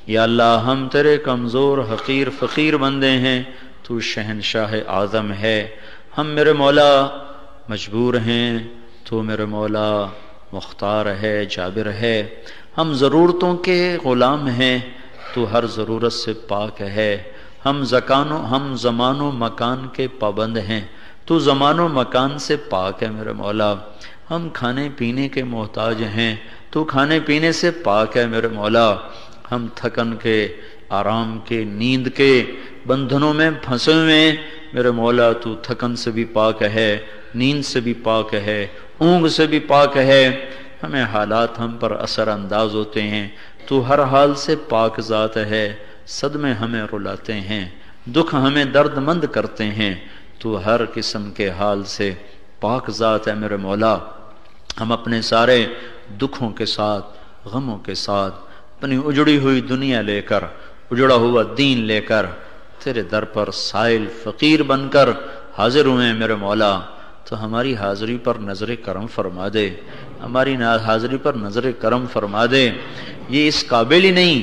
یا اللہ ہم تیرے کمزور حقیر فقیر بندے ہیں، تو شہنشاہ اعظم ہے، ہم میرے مولا مجبور ہیں، تو میرے مولا مختار ہے، جابر ہے، ہم ضرورتوں کے غلام ہیں، تو ہر ضرورت سے پاک ہے، ہم زمان و مکان کے پابند ہیں، تو زمان و مکان سے پاک ہے میرے مولا، ہم کھانے پینے کے محتاج ہیں، تو کھانے پینے سے پاک ہے میرے مولا، ہم تھکن کے، آرام کے، نیند کے بندھنوں میں پھنسے ہوئے میرے مولا، تو تھکن سے بھی پاک ہے، نیند سے بھی پاک ہے، اونگ سے بھی پاک ہے، ہمیں حالات ہم پر اثر انداز ہوتے ہیں، تو ہر حال سے پاک ذات ہے، صدمے ہمیں رلاتے ہیں، دکھ ہمیں درد مند کرتے ہیں، تو ہر قسم کے حال سے پاک ذات ہے میرے مولا، ہم اپنے سارے دکھوں کے ساتھ، غموں کے ساتھ، اپنی اجڑی ہوئی دنیا لے کر، اجڑا ہوا دین لے کر تیرے در پر سائل فقیر بن کر حاضر ہوئے میرے مولا، تو ہماری حاضری پر نظر کرم فرما دے، ہماری حاضری پر نظر کرم فرما دے، یہ اس قابل ہی نہیں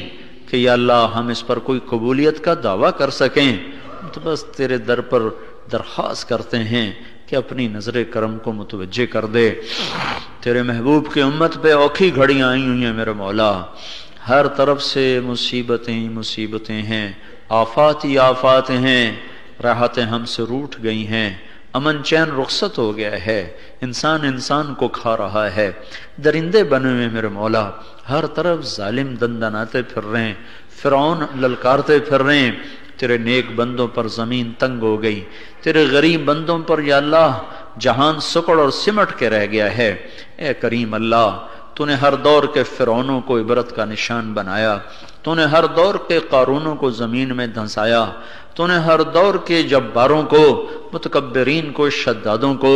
کہ یا اللہ ہم اس پر کوئی قبولیت کا دعویٰ کر سکیں، تو بس تیرے در پر درخواست کرتے ہیں کہ اپنی نظر کرم کو متوجہ کر دے، تیرے محبوب کی امت پہ اوکھی گھڑیاں آئی ہوئی ہیں میرے مولا، ہر طرف سے مصیبتیں ہیں، آفات ہی آفات ہیں، راحتیں ہم سے روٹھ گئی ہیں، امن چین رخصت ہو گیا ہے، انسان کو کھا رہا ہے، درندے بنے ہوئے میرے مولا، ہر طرف ظالم دندناتے پھر رہے ہیں، فرعون للکارتے پھر رہے ہیں، تیرے نیک بندوں پر زمین تنگ ہو گئی، تیرے غریب بندوں پر یا اللہ جہان سکڑ اور سمٹ کے رہ گیا ہے، اے کریم اللہ تو نے ہر دور کے فرعونوں کو عبرت کا نشان بنایا، تو نے ہر دور کے قارونوں کو زمین میں دھنسایا، تو نے ہر دور کے جباروں کو، متکبرین کو، شدادوں کو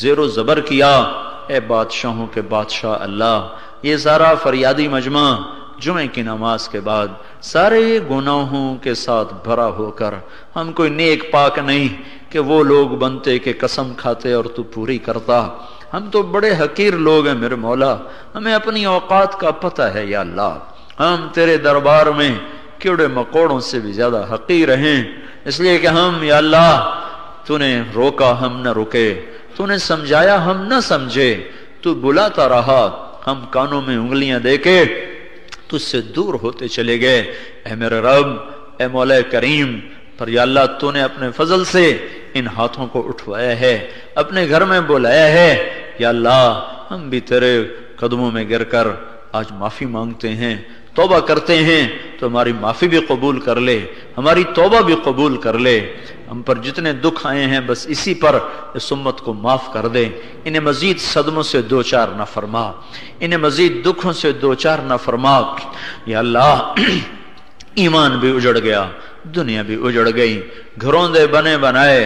زیر و زبر کیا، اے بادشاہوں کے بادشاہ اللہ، یہ سارا فریادی مجمع جمعے کی نماز کے بعد سارے گناہوں کے ساتھ بھرا ہو کر، ہم کوئی نیک پاک نہیں کہ وہ لوگ بنتے کہ قسم کھاتے اور تو پوری کرتا، ہم تو بڑے حقیر لوگ ہیں میرے مولا، ہمیں اپنی اوقات کا پتہ ہے یا اللہ، ہم تیرے دربار میں کیڑے مکوڑوں سے بھی زیادہ حقیر ہیں، اس لیے کہ ہم یا اللہ تو نے روکا ہم نہ رکے، تو نے سمجھایا ہم نہ سمجھے، تو بلاتا رہا ہم کانوں میں انگلیاں دے کے تجھ سے دور ہوتے چلے گئے، اے میرے رب، اے مولا کریم، پر یا اللہ تو نے اپنے فضل سے ان ہاتھوں کو اٹھوایا ہے، اپنے گھر میں بلایا ہے، یا اللہ ہم بھی تیرے قدموں میں گر کر آج معافی مانگتے ہیں، توبہ کرتے ہیں، تو ہماری معافی بھی قبول کر لے، ہماری توبہ بھی قبول کر لے، ہم پر جتنے دکھ آئے ہیں بس اسی پر اس امت کو معاف کر دے، انہیں مزید صدموں سے دوچار نہ فرما، انہیں مزید دکھوں سے دوچار نہ فرما، یا اللہ ایمان بھی اجڑ گیا، دنیا بھی اجڑ گئی، گھروں دے بنے بنائے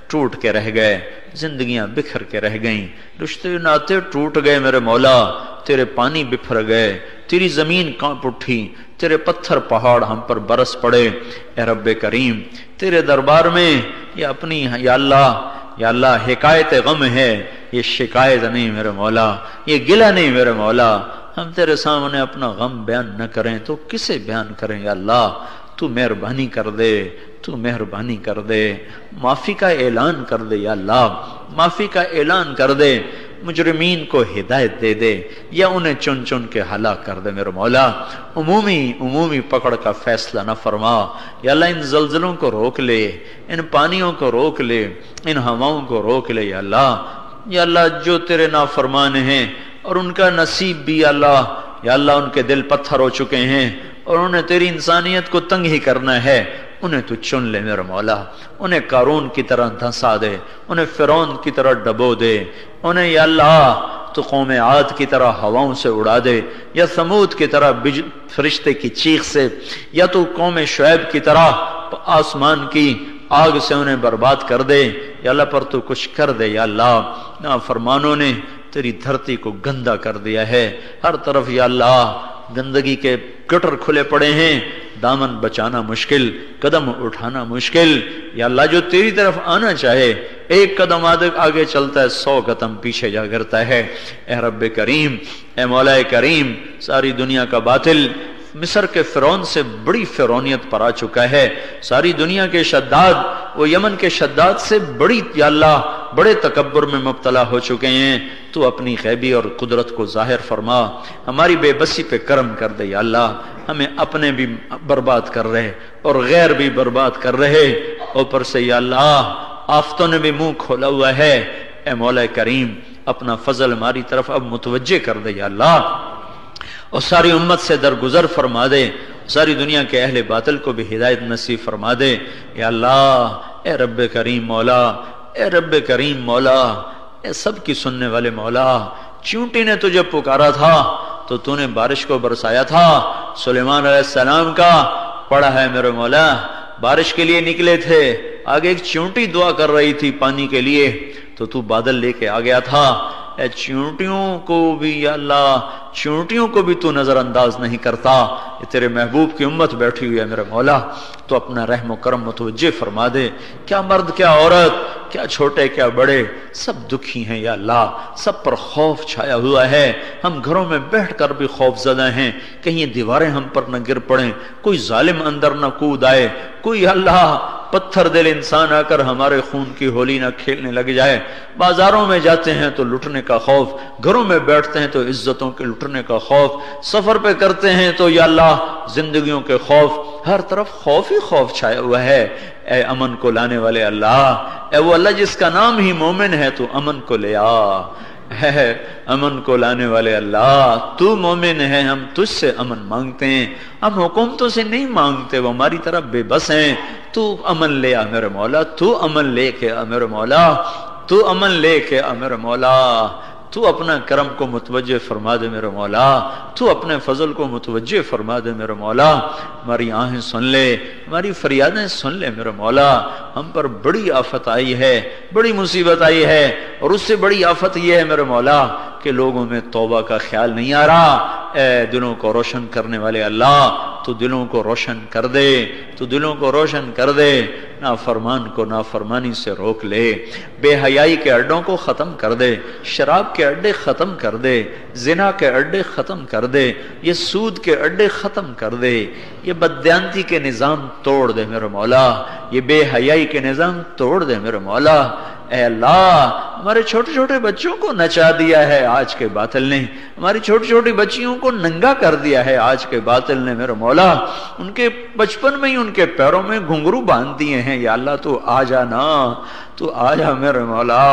ٹوٹ کے رہ گئے، زندگیاں بکھر کے رہ گئیں، رشتے ناتے ٹوٹ گئے میرے مولا، تیرے پانی بکھر گئے، تیری زمین کانپ اٹھی، تیرے پتھر پہاڑ ہم پر برس پڑے، اے رب کریم تیرے دربار میں یہ اپنی یا اللہ حکایت غم ہے، یہ شکایت نہیں میرے مولا، یہ گلہ نہیں میرے مولا، ہم تیرے سامنے اپنا غم بیان نہ کریں تو کسے بیان کریں یا اللہ، تو مہربانی کر دے، تو مہربانی کر دے، معافی کا اعلان کر دے یا اللہ، معافی کا اعلان کر دے، مجرمین کو ہدایت دے دے یا انہیں چن چن کے ہلاک کر دے میرے مولا، عمومی پکڑ کا فیصلہ نہ فرما یا اللہ، ان زلزلوں کو روک لے، ان پانیوں کو روک لے، ان ہواؤں کو روک لے یا اللہ جو تیرے نافرمان ہیں اور ان کا نصیب بھی یا اللہ ان کے دل پتھر ہو چکے ہیں اور انہیں تیری انسانیت کو تنگ ہی کرنا ہے، انہیں تو چن لے میرے مولا، انہیں قارون کی طرح دھنسا دے، انہیں فرعون کی طرح ڈبو دے، انہیں یا اللہ تو قوم عاد کی طرح ہواؤں سے اڑا دے، یا ثمود کی طرح فرشتے کی چیخ سے، یا تو قوم شعیب کی طرح آسمان کی آگ سے انہیں برباد کر دے، یا اللہ پر تو کچھ کر دے یا اللہ، نافرمانوں نے تیری دھرتی کو گندا کر دیا ہے، ہر طرف یا اللہ گندگی کے گٹر کھلے پڑے ہیں، دامن بچانا مشکل، قدم اٹھانا مشکل، یا اللہ جو تیری طرف آنا چاہے ایک قدم آگے چلتا ہے 100 قدم پیچھے جا گرتا ہے، اے رب کریم، اے مولا کریم، ساری دنیا کا باطل مصر کے فرعون سے بڑی فرعونیت پر آ چکا ہے، ساری دنیا کے شداد وہ یمن کے شداد سے بڑی یا اللہ بڑے تکبر میں مبتلا ہو چکے ہیں، تو اپنی غیبی اور قدرت کو ظاہر فرما، ہماری بے بسی پہ کرم کر دے یا اللہ، ہمیں اپنے بھی برباد کر رہے اور غیر بھی برباد کر رہے، اوپر سے یا اللہ آفتوں نے بھی منہ کھولا ہوا ہے، اے مولا کریم اپنا فضل ہماری طرف اب متوجہ کر دے یا اللہ، اور ساری امت سے درگزر فرما دے، ساری دنیا کے اہل باطل کو بھی ہدایت نصیب فرما دے یا اللہ۔ اے رب کریم مولا، اے رب کریم مولا، اے سب کی سننے والے مولا، چیونٹی نے تجھے پکارا تھا تو تو نے بارش کو برسایا تھا، سلیمان علیہ السلام کا پڑھا ہے میرے مولا، بارش کے لیے نکلے تھے، آگے ایک چیونٹی دعا کر رہی تھی پانی کے لیے، تو بادل لے کے آ گیا تھا۔ اے چیونٹیوں کو بھی یا اللہ، چیونٹیوں کو بھی تو نظر انداز نہیں کرتا، یہ تیرے محبوب کی امت بیٹھی ہوئی ہے میرے مولا، تو اپنا رحم و کرم متوجہ فرما دے، کیا مرد کیا عورت، کیا چھوٹے کیا بڑے، سب دکھی ہیں یا اللہ، سب پر خوف چھایا ہوا ہے، ہم گھروں میں بیٹھ کر بھی خوف زدہ ہیں، کہیں یہ دیواریں ہم پر نہ گر پڑیں، کوئی ظالم اندر نہ کود آئے، کوئی اللہ پتھر دل انسان آ کر ہمارے خون کی ہولی نہ کھیلنے لگ جائے، بازاروں میں جاتے ہیں تو لٹنے کا خوف، گھروں میں بیٹھتے ہیں تو عزتوں کے لٹنے کا خوف، سفر پہ کرتے ہیں تو یا اللہ زندگیوں کے خوف، ہر طرف خوف ہی خوف چھایا ہوا ہے۔ اے امن کو لانے والے اللہ، اے وہ اللہ جس کا نام ہی مومن ہے، تو امن کو لے آ، ہے امن کو لانے والے اللہ، تو مومن ہے، ہم تجھ سے امن مانگتے ہیں، ہم حکومتوں سے نہیں مانگتے، وہ ہماری طرف بے بس ہیں، تو امن لے آ میرے مولا، تو امن لے کے آ میرے مولا، تو امن لے کے آ میرے مولا، تو اپنا کرم کو متوجہ فرما دے میرے مولا، تو اپنے فضل کو متوجہ فرما دے میرے مولا، ہماری آہیں سن لے، ہماری فریادیں سن لے میرے مولا، ہم پر بڑی آفت آئی ہے، بڑی مصیبت آئی ہے، اور اس سے بڑی آفت یہ ہے میرے مولا کہ لوگوں میں توبہ کا خیال نہیں آ رہا۔ اے دلوں کو روشن کرنے والے اللہ، تو دلوں کو روشن کر دے، تو دلوں کو روشن کر دے، نافرمان کو نافرمانی سے روک لے، بے حیائی کے اڈوں کو ختم کر دے، شراب کے اڈے ختم کر دے، زنا کے اڈے ختم کر دے، یہ سود کے اڈے ختم کر دے، یہ بددیانتی کے نظام توڑ دے میرے مولا، یہ بے حیائی کے نظام توڑ دے میرے مولا۔ اے اللہ، ہمارے چھوٹے چھوٹے بچوں کو نچا دیا ہے آج کے باطل نے، ہماری چھوٹی چھوٹی بچیوں کو ننگا کر دیا ہے آج کے باطل نے میرے مولا، ان کے بچپن میں ہی ان کے پیروں میں گھنگرو باندھ دیے ہیں، یا اللہ تو آ جانا، تو آ جا میرے مولا۔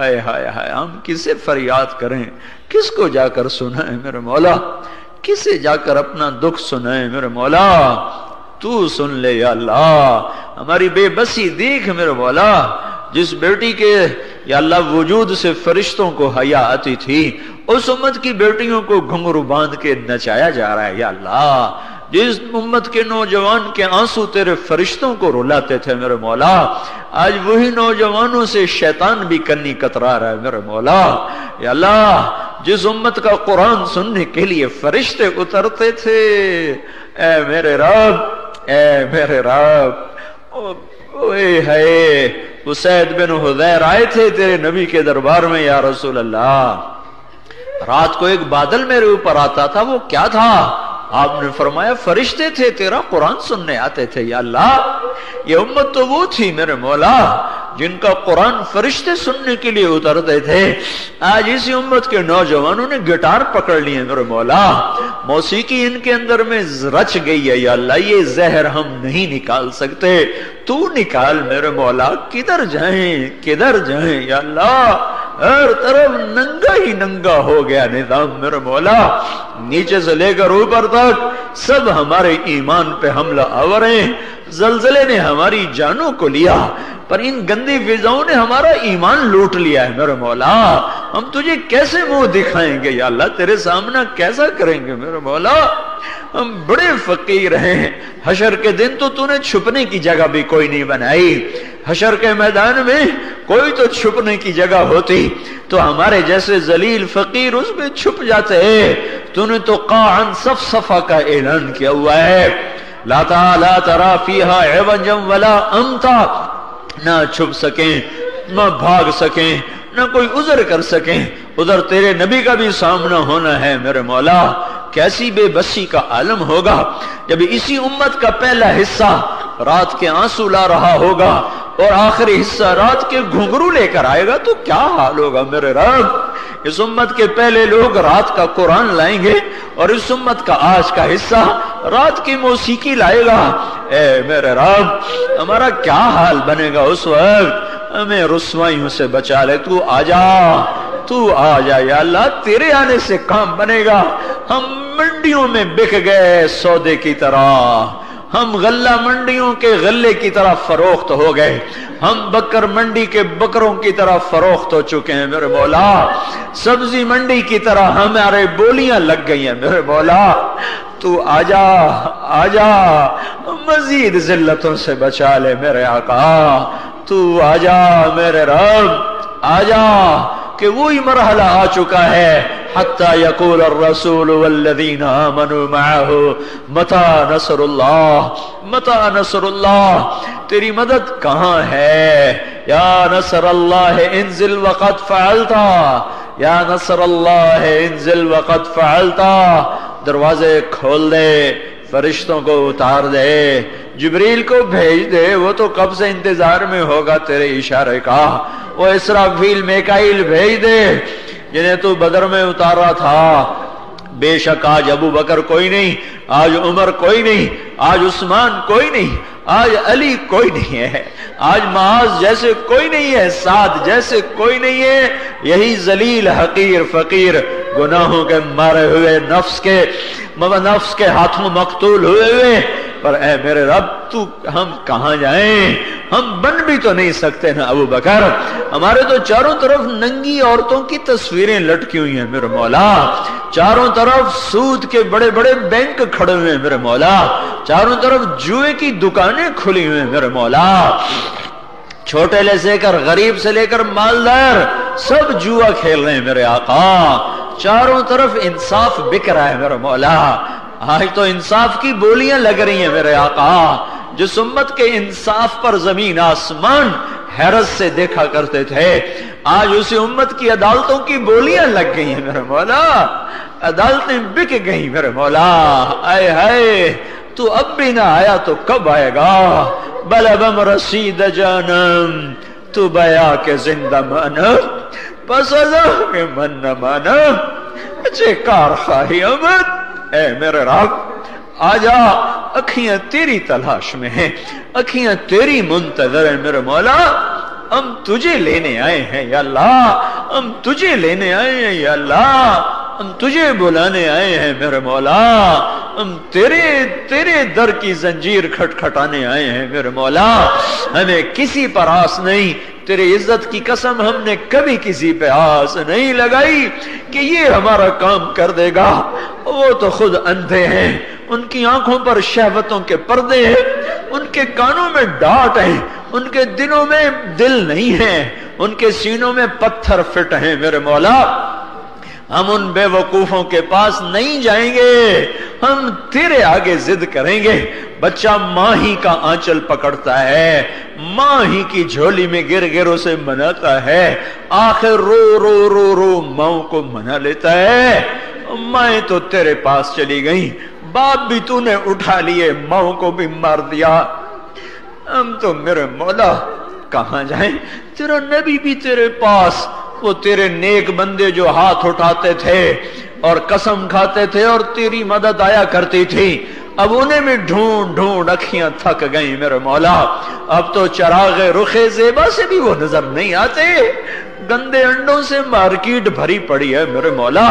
آئے ہائے ہائے، ہم کسے فریاد کریں، کس کو جا کر سنائیں میرے مولا، کسے جا کر اپنا دکھ سنائیں میرے مولا، تو سن لے یا اللہ، ہماری بے بسی دیکھ میرے مولا، جس بیٹی کے یا اللہ وجود سے فرشتوں کو حیا آتی تھی، اس امت کی بیٹیوں کو گھنگرو باندھ کے نچایا جا رہا ہے یا اللہ، جس امت کے نوجوان کے آنسو تیرے فرشتوں کو رلاتے تھے میرے مولا، آج وہی نوجوانوں سے شیطان بھی کنی کترا رہا ہے میرے مولا، یا اللہ جس امت کا قرآن سننے کے لیے فرشتے اترتے تھے، اے میرے رب، اے میرے رب، اوے ہے اسید بن حضیر آئے تھے تیرے نبی کے دربار میں، یا رسول اللہ رات کو ایک بادل میرے اوپر آتا تھا، وہ کیا تھا؟ آپ نے فرمایا فرشتے تھے، تیرا قرآن سننے آتے تھے یا اللہ۔ یہ امت تو وہ تھی میرے مولا جن کا قرآن فرشتے سننے کے لیے اترتے تھے، آج اسی امت کے نوجوانوں نے گٹار پکڑ لیے میرے مولا، موسیقی ان کے اندر میں رچ گئی ہے یا اللہ، یہ زہر ہم نہیں نکال سکتے، تو نکال میرے مولا، کدھر جائیں کدھر جائیں یا اللہ، ہر طرف ننگا ہی ننگا ہو گیا نظام میرے مولا، نیچے سے لے کر اوپر تک سب ہمارے ایمان پہ حملہ آور ہیں، زلزلے نے ہماری جانوں کو لیا، پر ان گندی فضاؤں نے ہمارا ایمان لوٹ لیا ہے میرے مولا، ہم تجھے کیسے منہ دکھائیں گے یا اللہ، تیرے سامنا کیسا کریں گے میرے مولا، ہم بڑے فقیر ہیں، حشر کے دن تو نے چھپنے کی جگہ بھی کوئی نہیں بنائی، حشر کے میدان میں کوئی تو چھپنے کی جگہ ہوتی تو ہمارے جیسے ذلیل فقیر اس میں چھپ جاتے ہیں، تو نے تو قاعن صفصفہ کا اعلان کیا ہوا ہے، لا ترى فيها عوجا ولا امتا، نہ چھپ سکیں نہ بھاگ سکیں نہ کوئی عذر کر سکیں، ادھر تیرے نبی کا بھی سامنا ہونا ہے میرے مولا، کیسی بے بسی کا عالم ہوگا جب اسی امت کا پہلا حصہ رات کے آنسو لا رہا ہوگا اور آخری حصہ رات کے گھنگرو لے کر آئے گا، تو کیا حال ہوگا میرے رب؟ اس امت کے پہلے لوگ رات کا قرآن لائیں گے اور اس امت کا آج کا حصہ رات کی موسیقی لائے گا۔ اے میرے رب، ہمارا کیا حال بنے گا اس وقت؟ ہمیں رسوائیوں سے بچا لے، تو آ جا یا اللہ، تیرے آنے سے کام بنے گا۔ ہم منڈیوں میں بک گئے سودے کی طرح، ہم غلہ منڈیوں کے غلے کی طرح فروخت ہو گئے، ہم بکر منڈی کے بکروں کی طرح فروخت ہو چکے ہیں میرے مولا، سبزی منڈی کی طرح ہمارے بولیاں لگ گئی ہیں میرے مولا۔ تو آجا مزید ذلتوں سے بچا لے میرے آقا، تو آجا میرے رب، آجا کہ وہی مرحلہ آ چکا ہے حتی یقول الرسول والذین آمنوا معہ متی نصر اللہ، متی نصر اللہ، تیری مدد کہاں ہے؟ یا نصر اللہ انزل وقد فعلتا، یا نصر اللہ انزل وقد فعلتا۔ دروازے کھول دے، فرشتوں کو اتار دے، جبریل کو بھیج دے، وہ تو کب سے انتظار میں ہوگا تیرے اشارے کا۔ وہ اسرافیل میکائیل بھیج دے جنہیں تو بدر میں اتارا تھا۔ بے شک آج ابو بکر کوئی نہیں، آج عمر کوئی نہیں، آج عثمان کوئی نہیں، آج علی کوئی نہیں ہے، آج معاذ جیسے کوئی نہیں ہے، سعد جیسے کوئی نہیں ہے۔ یہی ذلیل حقیر فقیر گناہوں کے مارے ہوئے نفس کے ہاتھوں مقتول ہوئے پر اے میرے رب، تو ہم کہاں جائیں؟ ہم بن بھی تو نہیں سکتے نا ابو بکر، ہمارے تو چاروں طرف ننگی عورتوں کی تصویریں لٹکی ہوئی ہیں میرے مولا، چاروں طرف سود کے بڑے بڑے بینک کھڑے ہوئے ہیں میرے مولا، چاروں طرف جوئے کی دکانیں کھلی ہوئی ہیں میرے مولا، چھوٹے لے کر غریب سے لے کر مالدار سب جوا کھیل رہے ہیں میرے آقا، چاروں طرف انصاف بک رہا ہے میرے مولا۔ آج تو انصاف کی بولیاں لگ رہی ہیں میرے آقا، جس امت کے انصاف پر زمین آسمان حیرت سے دیکھا کرتے تھے، آج اسی امت کی عدالتوں کی بولیاں لگ گئی ہیں میرے مولا، عدالتیں بک گئی میرے مولا۔ آئے ہائے، تو اب بھی نہ آیا تو کب آئے گا؟ بلبم رسید جانم تو بیا کے زندہ مانم، پس ازا کے من نہ مانم، اچھے کار خواہی امد۔ اے میرے رب، آجا، اکھیاں تیری تلاش میں ہیں، اکھیاں تیری منتظر ہیں میرے مولا، ہم تجھے لینے آئے ہیں یا اللہ، ہم تجھے لینے آئے ہیں یا اللہ، ہم تجھے بلانے آئے ہیں میرے مولا، ہم تیرے در کی زنجیر کھٹکھٹانے آئے ہیں میرے مولا، ہمیں کسی پر آس نہیں، تیری عزت کی قسم ہم نے کبھی کسی پہ آس نہیں لگائی کہ یہ ہمارا کام کر دے گا، وہ تو خود اندھے ہیں، ان کی آنکھوں پر شہوتوں کے پردے ہیں، ان کے کانوں میں ڈانٹ ہیں، ان کے دلوں میں دل نہیں ہے، ان کے سینوں میں پتھر فٹ ہیں میرے مولا۔ ہم ان بے وقوفوں کے پاس نہیں جائیں گے، ہم تیرے آگے ضد کریں گے۔ بچہ ماں ہی کا آنچل پکڑتا ہے، ماں ہی کی جھولی میں گر گر اسے مناتا ہے، آخر رو رو رو رو ماں کو منا لیتا ہے۔ مائیں تو تیرے پاس چلی گئیں، باپ بھی تو نے اٹھا لیے، ماں کو بھی مار دیا، ہم تو میرے مولا کہاں جائیں؟ تیرا نبی بھی تیرے پاس، وہ تیرے نیک بندے جو ہاتھ اٹھاتے تھے اور قسم کھاتے تھے اور تیری مدد آیا کرتی تھی، اب انہیں میں ڈھونڈ ڈھونڈ اکھیاں تھک گئیں میرے مولا، اب تو چراغ رخ زیبا سے بھی وہ نظر نہیں آتے، گندے انڈوں سے مارکیٹ بھری پڑی ہے میرے مولا،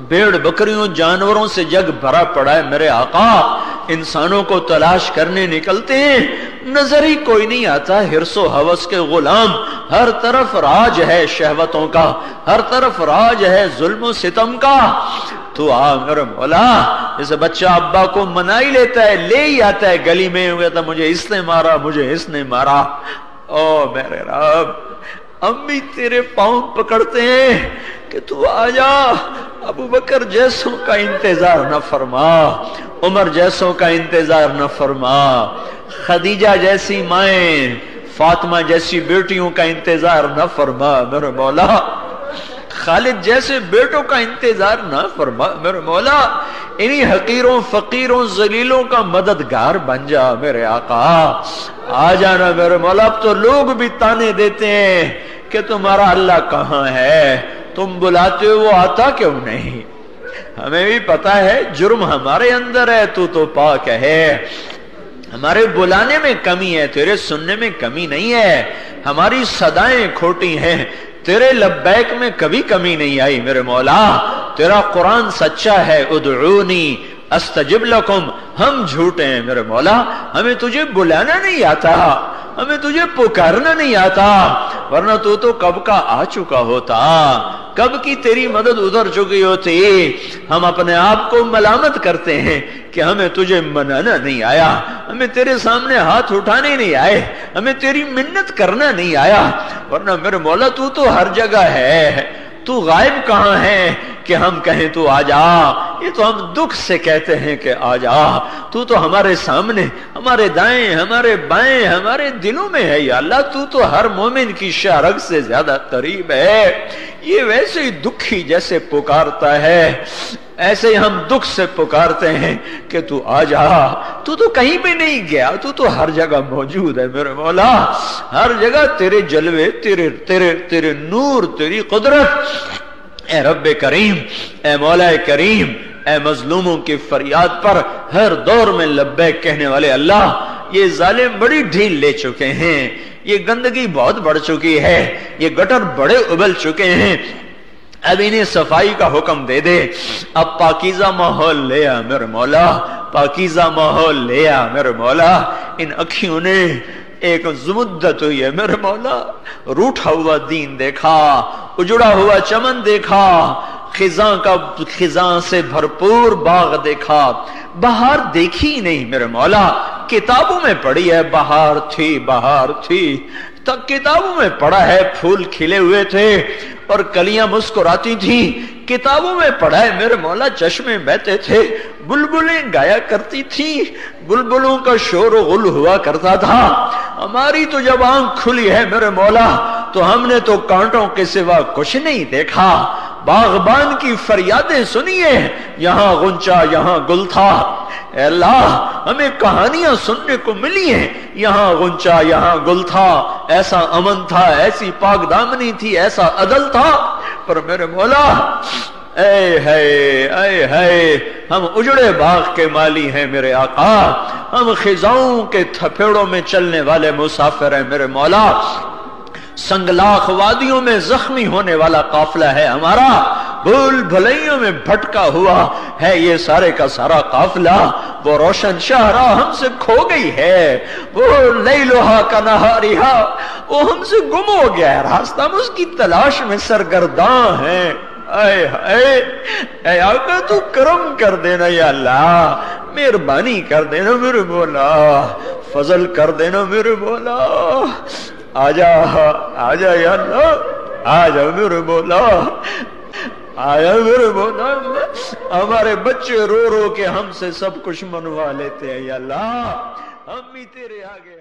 بھیڑ بکریوں جانوروں سے جگ بھرا پڑا ہے میرے آقا، انسانوں کو تلاش کرنے نکلتے ہیں، نظر ہی کوئی نہیں آتا، حرص و ہوس کے غلام، ہر طرف راج ہے شہوتوں کا، ہر طرف راج ہے ظلم و ستم کا، تو آ میرے مولا، جیسے بچہ ابا کو منا ہی لیتا ہے، لے ہی آتا ہے گلی میں، ہوئے تھا مجھے اس نے مارا، مجھے اس نے مارا، او میرے رب، ہم بھی تیرے پاؤں پکڑتے ہیں کہ تو آجا، ابو بکر جیسوں کا انتظار نہ فرما، عمر جیسوں کا انتظار نہ فرما، خدیجہ جیسی مائیں، فاطمہ جیسی بیٹیوں کا انتظار نہ فرما میرے مولا، خالد جیسے بیٹوں کا انتظار نہ فرما میرے مولا، انہی حقیروں فقیروں ذلیلوں کا مددگار بن جا میرے آقا، آ جانا میرے مولا۔ اب تو لوگ بھی تانے دیتے ہیں کہ تمہارا اللہ کہاں ہے، تم بلاتے ہو وہ آتا کیوں نہیں؟ ہمیں بھی پتا ہے جرم ہمارے اندر ہے، تو پاک ہے، ہمارے بلانے میں کمی ہے، تیرے سننے میں کمی نہیں ہے، ہماری صدائیں کھوٹی ہیں، تیرے لبیک میں کبھی کمی نہیں آئی میرے مولا، تیرا قرآن سچا ہے، ادعونی استجب لکم، ہم جھوٹے ہیں میرے مولا، ہمیں تجھے بلانا نہیں آتا، ہمیں تجھے پکارنا نہیں آتا، ورنہ تو کب کا آ چکا ہوتا، کب کی تیری مدد ادھر چکی ہوتی۔ ہم اپنے آپ کو ملامت کرتے ہیں کہ ہمیں تجھے منانا نہیں آیا، ہمیں تیرے سامنے ہاتھ اٹھانے نہیں آئے، ہمیں تیری منت کرنا نہیں آیا، ورنہ میرے مولا تو ہر جگہ ہے، تو غائب کہاں ہے کہ ہم کہیں تو آ جا؟ یہ تو ہم دکھ سے کہتے ہیں کہ آ جا، تو ہمارے سامنے، ہمارے دائیں، ہمارے بائیں، ہمارے دلوں میں ہے یا اللہ، تو ہر مومن کی شارگ سے زیادہ قریب ہے۔ یہ ویسے ہی دکھی جیسے پکارتا ہے، ایسے ہی ہم دکھ سے پکارتے ہیں کہ تو آ جا، تو کہیں بھی نہیں گیا، تو ہر جگہ موجود ہے میرے مولا، ہر جگہ تیرے جلوے، تیرے نور، تیری قدرت۔ اے رب کریم، اے مولا کریم، اے مظلوموں کی فریاد پر ہر دور میں لبیک کہنے والے اللہ، یہ ظالم بڑی ڈھیل لے چکے ہیں، یہ گندگی بہت بڑھ چکی ہے، یہ گٹر بڑے ابل چکے ہیں، اب انہیں صفائی کا حکم دے دے، اب پاکیزہ ماحول لے آ میرے مولا، پاکیزہ ماحول لے آ میرے مولا۔ ان اکھیوں نے ایک زمدت ہوئی ہے میرے مولا، روٹھا ہوا دین دیکھا، اجڑا ہوا چمن دیکھا، خزاں سے بھرپور باغ دیکھا، بہار دیکھی نہیں میرے مولا، کتابوں میں پڑھی ہے بہار تھی، تک کتابوں میں پڑھا ہے پھول کھلے ہوئے تھے اور کلیاں مسکراتی تھیں، کتابوں میں پڑھا ہے میرے مولا چشمے بہتے تھے، بلبلیں گایا کرتی تھیں، بلبلوں کا شور و غل ہوا کرتا تھا۔ ہماری تو جب آنکھ کھلی ہے میرے مولا تو ہم نے تو کانٹوں کے سوا کچھ نہیں دیکھا، باغبان کی فریادیں سنیے، یہاں غنچہ یہاں گل تھا، اے اللہ ہمیں کہانیاں سننے کو ملی ہیں، یہاں غنچہ یہاں گل تھا، ایسا امن تھا، ایسی پاک دامنی تھی، ایسا عدل تھا، پر میرے مولا اے ہے ہم اجڑے باغ کے مالی ہیں میرے آقا، ہم خزاؤں کے تھپیڑوں میں چلنے والے مسافر ہیں میرے مولا، سنگلاخ وادیوں میں زخمی ہونے والا قافلہ ہے ہمارا، بھول بھلائیوں میں بھٹکا ہوا ہے یہ سارے کا سارا قافلہ، وہ روشن شاہراہ ہم سے کھو گئی ہے، وہ لیلوہا کا نہاریہا وہ ہم سے گم ہو گیا ہے راستہ، ہم اس کی تلاش میں سرگرداں ہیں۔ اے آقا تو کرم کر دینا یا اللہ، مہربانی کر دینا میرے مولا، فضل کر دینا میرے مولا، آجا یا اللہ، آجا میرے مولا، آیا میرے مولا، ہمارے بچے رو رو کے ہم سے سب کچھ منوا لیتے ہیں یا اللہ، ہم بھی تیرے آگے